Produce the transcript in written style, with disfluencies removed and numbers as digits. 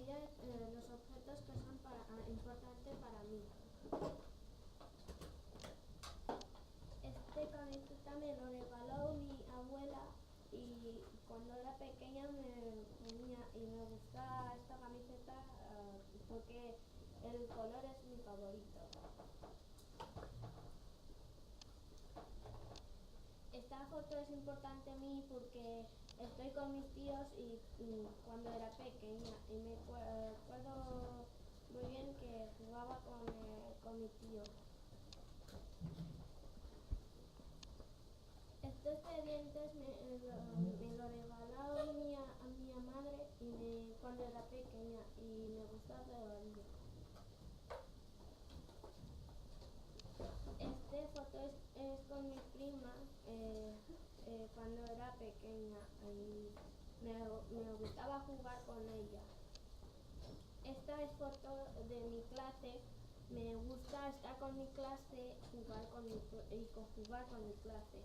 ella los objetos que son importantes para mí. Este camiseta me lo regaló mi abuela y cuando era pequeña me ponía y me gusta esta camiseta porque el color es mi favorito. Esta foto es importante a mí porque estoy con mis tíos y cuando era pequeña y me acuerdo muy bien que jugaba con mi tío. Estos pendientes me lo regaló mi madre cuando era pequeña y me gusta todavía. Esta foto es con mi prima cuando era pequeña y me gustaba jugar con ella. Esta es foto de mi clase. Me gusta estar con mi clase y jugar con mi clase.